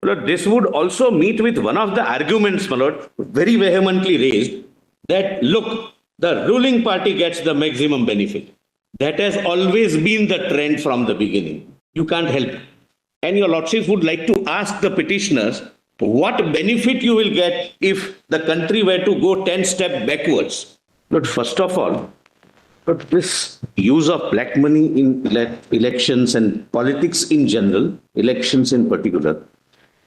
Lord, this would also meet with one of the arguments, my Lord, very vehemently raised, that look, the ruling party gets the maximum benefit. That has always been the trend from the beginning. You can't help it. And your lordships would like to ask the petitioners what benefit you will get if the country were to go 10 steps backwards. But first of all, but this use of black money in elections and politics in general, elections in particular,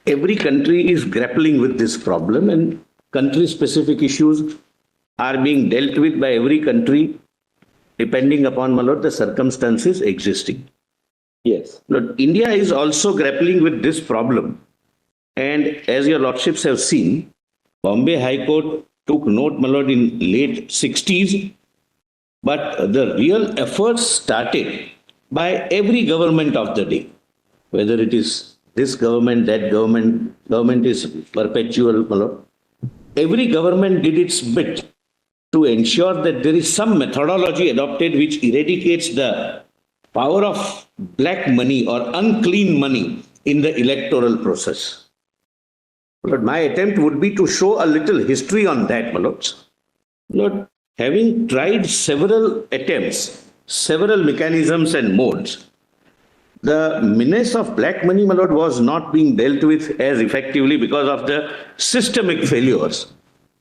every country is grappling with this problem, and country-specific issues are being dealt with by every country depending upon, my lord, the circumstances existing. Yes. Lord, India is also grappling with this problem. And as your lordships have seen, Bombay High Court took note, my lord, in late 60s. But the real efforts started by every government of the day, whether it is this government, that government is perpetual, my lord. Every government did its bit to ensure that there is some methodology adopted which eradicates the power of black money or unclean money in the electoral process. But my attempt would be to show a little history on that, my lords. Lord, having tried several attempts, several mechanisms and modes, the menace of black money, my lord, was not being dealt with as effectively because of the systemic failures.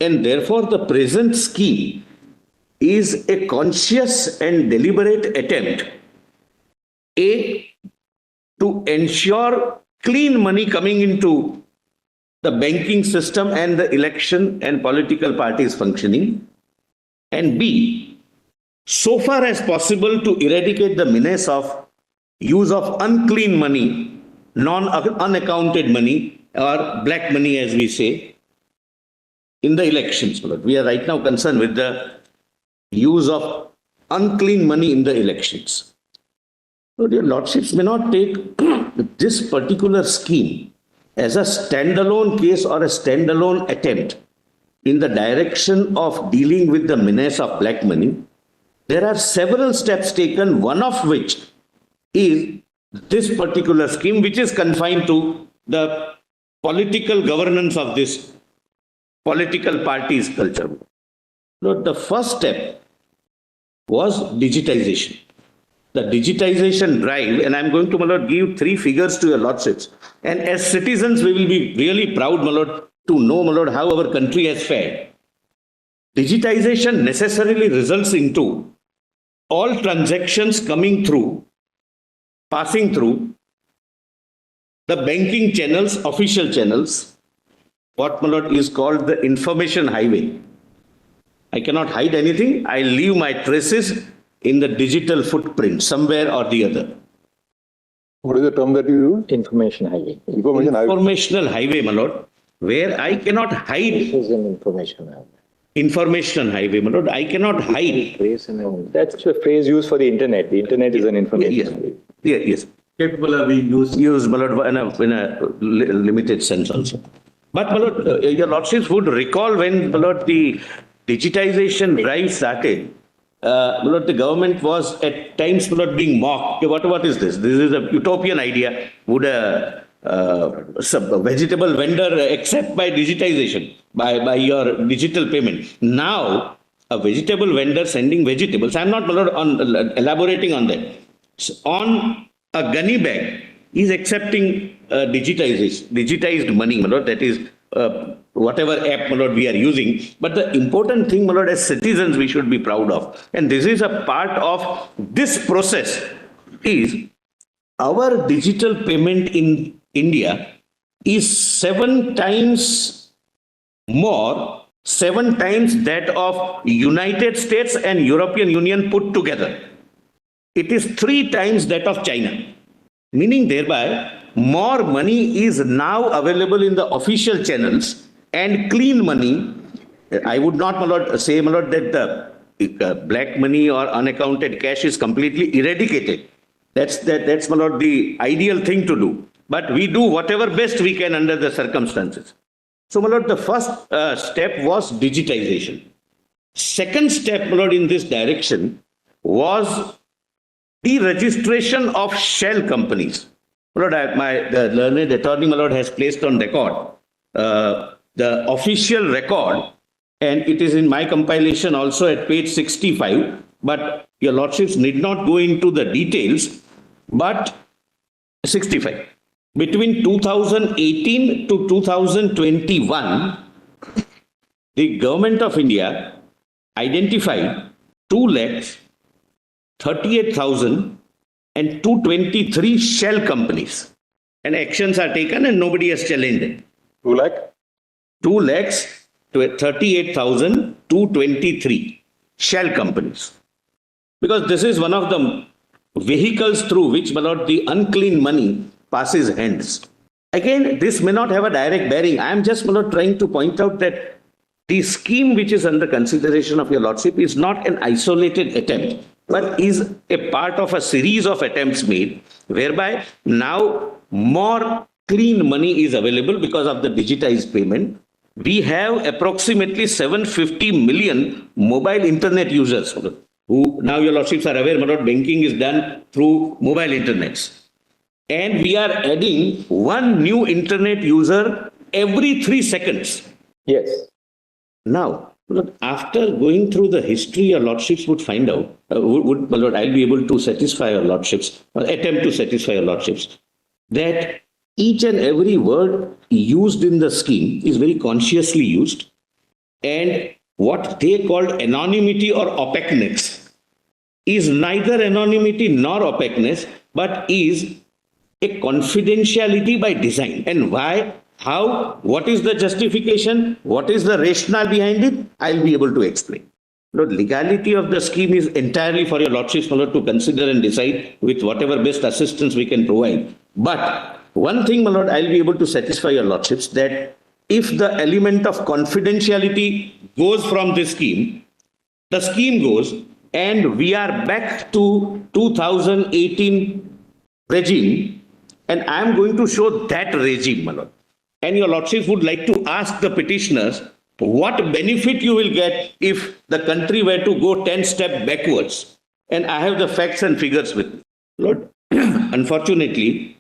And therefore, the present scheme is a conscious and deliberate attempt, A, to ensure clean money coming into the banking system and the election and political parties functioning, and B, so far as possible to eradicate the menace of use of unclean money, unaccounted money, or black money as we say, in the elections. We are right now concerned with the use of unclean money in the elections. So dear lordships may not take this particular scheme as a standalone case or a standalone attempt in the direction of dealing with the menace of black money. There are several steps taken, one of which is this particular scheme, which is confined to the political governance of this political parties culture. So the first step was digitization. The digitization drive, and I'm going to, my lord, give three figures to your lordships. And as citizens, we will be really proud, my lord, to know, my lord, how our country has fared. Digitization necessarily results into all transactions coming through, passing through the banking channels, official channels, what, my lord, is called the information highway. I cannot hide anything. I leave my traces in the digital footprint somewhere or the other. What is the term that you use? Information highway. Informational highway, my lord, where I cannot hide. This is an information highway. Information highway, my lord. I cannot hide. That's a phrase used for the internet. The internet is an information highway. Yes. Capable of being used, my lord, in a limited sense also. But, my lord, your lordships would recall when, my lord, the digitization drive started. My lord, the government was at times, my lord, being mocked. What is this? This is a utopian idea. Would a vegetable vendor accept by digitization, by your digital payment? Now, a vegetable vendor sending vegetables, I'm not, my lord, elaborating on that. On a gunny bag, is accepting digitized money, my lord, that is whatever app, my lord, we are using. But the important thing, my lord, as citizens, we should be proud of. And this is a part of this process is our digital payment in India is 7 times more, 7 times that of United States and European Union put together. It is 3 times that of China. Meaning thereby, more money is now available in the official channels, and clean money, I would not, my lord, say, my lord, that the black money or unaccounted cash is completely eradicated. That's, my lord, the ideal thing to do. But we do whatever best we can under the circumstances. So, my lord, the first step was digitization. Second step, my lord, in this direction was deregistration of shell companies. My Lord, the learned attorney, my Lord, has placed on record the official record, and it is in my compilation also at page 65, but your lordships need not go into the details, but 65. Between 2018 to 2021, the government of India identified 238,223 shell companies, and actions are taken and nobody has challenged it. 2 lakh? 238,223 shell companies. Because this is one of the vehicles through which, my Lord, the unclean money passes hands. Again, this may not have a direct bearing. I am just, my Lord, trying to point out that the scheme which is under consideration of your lordship is not an isolated attempt, but is a part of a series of attempts made, whereby now more clean money is available because of the digitized payment. We have approximately 750 million mobile internet users who, now your lordships are aware, my Lord, banking is done through mobile internets. And we are adding one new internet user every 3 seconds. Yes. Now, after going through the history, your lordships would find out, my Lord, I'll be able to satisfy your lordships, or attempt to satisfy your lordships, that each and every word used in the scheme is very consciously used, and what they called anonymity or opaqueness is neither anonymity nor opaqueness, but is a confidentiality by design. And why? How? What is the justification? What is the rationale behind it? I'll be able to explain. Lord, legality of the scheme is entirely for your lordships, my Lord, to consider and decide with whatever best assistance we can provide. But one thing, my Lord, I'll be able to satisfy your lordships, that if the element of confidentiality goes from this scheme, the scheme goes, and we are back to 2018 regime, and I am going to show that regime, my Lord. And your lordships would like to ask the petitioners what benefit you will get if the country were to go 10 steps backwards. And I have the facts and figures with me. Lord, unfortunately,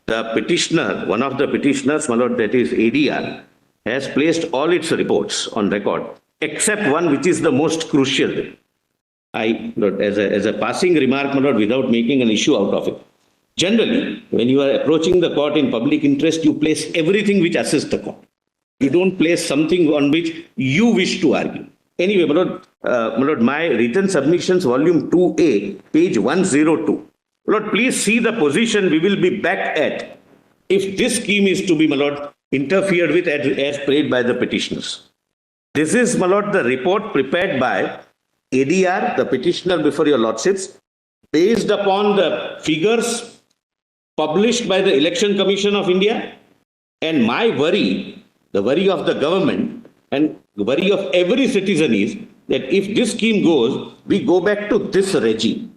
the petitioner, one of the petitioners, my Lord, that is ADR, has placed all its reports on record, except one which is the most crucial. Lord, as a passing remark, my Lord, without making an issue out of it. Generally, when you are approaching the court in public interest, you place everything which assists the court. You don't place something on which you wish to argue. Anyway, my Lord, my written submissions, volume 2A, page 102. Lord, please see the position we will be back at if this scheme is to be, my Lord, interfered with as prayed by the petitioners. This is, my Lord, the report prepared by ADR, the petitioner before your lordships, based upon the figures published by the Election Commission of India, and my worry, the worry of the government and the worry of every citizen is that if this scheme goes, we go back to this regime.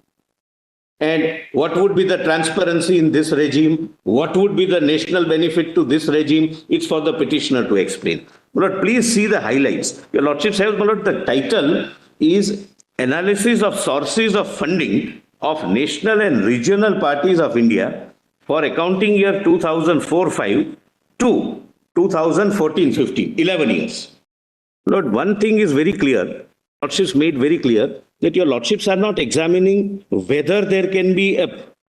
And what would be the transparency in this regime? What would be the national benefit to this regime? It's for the petitioner to explain. My Lord, please see the highlights. Your lordships have, my Lord, the title is Analysis of Sources of Funding of National and Regional Parties of India for accounting year 2004-5 to 2014-15, 11 years. Lord, one thing is very clear, lordships made very clear that your lordships are not examining whether there can be a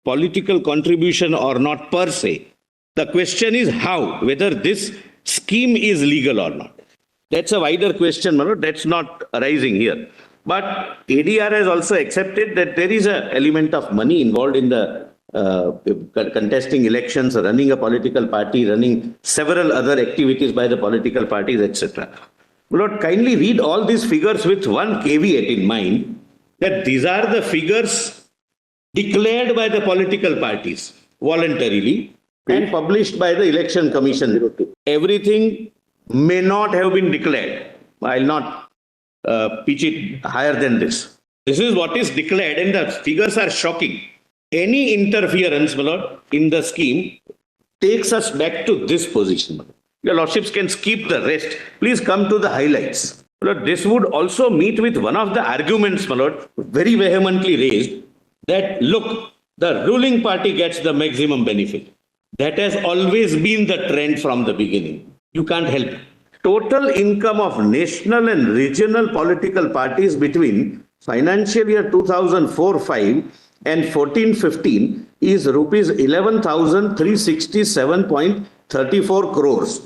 political contribution or not per se. The question is how, whether this scheme is legal or not. That's a wider question, my Lord, that's not arising here. But ADR has also accepted that there is an element of money involved in the contesting elections, running a political party, running several other activities by the political parties, etc. Lord, kindly read all these figures with one caveat in mind, that these are the figures declared by the political parties voluntarily and published by the Election Commission. Everything may not have been declared. I'll not pitch it higher than this. This is what is declared, and the figures are shocking. Any interference, my Lord, in the scheme takes us back to this position. Your lordships can skip the rest. Please come to the highlights. My Lord, this would also meet with one of the arguments, my Lord, very vehemently raised, that look, the ruling party gets the maximum benefit. That has always been the trend from the beginning. You can't help it. Total income of national and regional political parties between financial year 2004-5 and 14-15 is rupees 11,367.34 crores.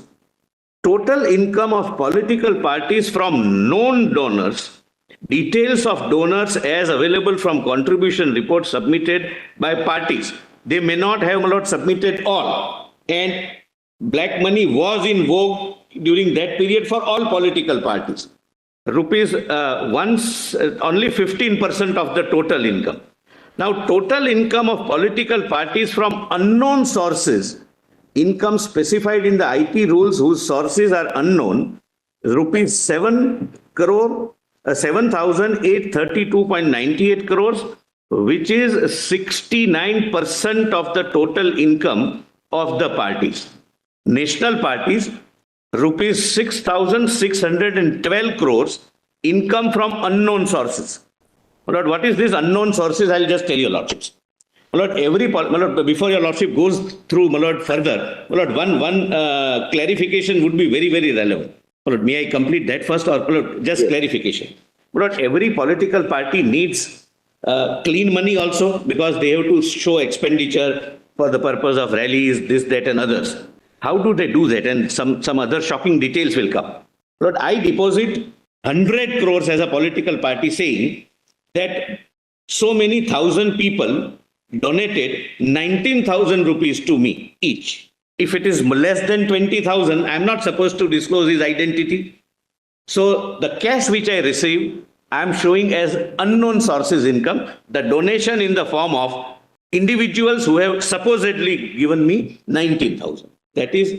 Total income of political parties from known donors, details of donors as available from contribution reports submitted by parties. They may not have submitted all. And black money was in vogue during that period for all political parties. Only 15% of the total income. Now, total income of political parties from unknown sources, income specified in the IT rules whose sources are unknown, rupees 7,832.98 crores, which is 69% of the total income of the parties. National parties, rupees 6,612 crores, income from unknown sources. What is this unknown sources? I'll just tell you, Lordships. Before your Lordship goes through further, one clarification would be very, very relevant. May I complete that first, or just clarification? Every political party needs clean money also, because they have to show expenditure for the purpose of rallies, this, that, and others. How do they do that? And some other shocking details will come. I deposit 100 crores as a political party, saying that so many thousand people donated 19,000 rupees to me each. If it is less than 20,000, I'm not supposed to disclose his identity. So the cash which I receive, I'm showing as unknown sources income, the donation in the form of individuals who have supposedly given me 19,000. That is,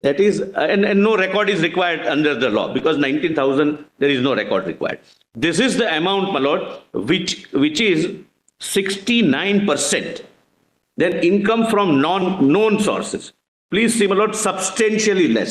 and no record is required under the law, because 19,000, there is no record required. This is the amount, my lord, which is 69%. Then income from known sources. Please see, my lord, substantially less.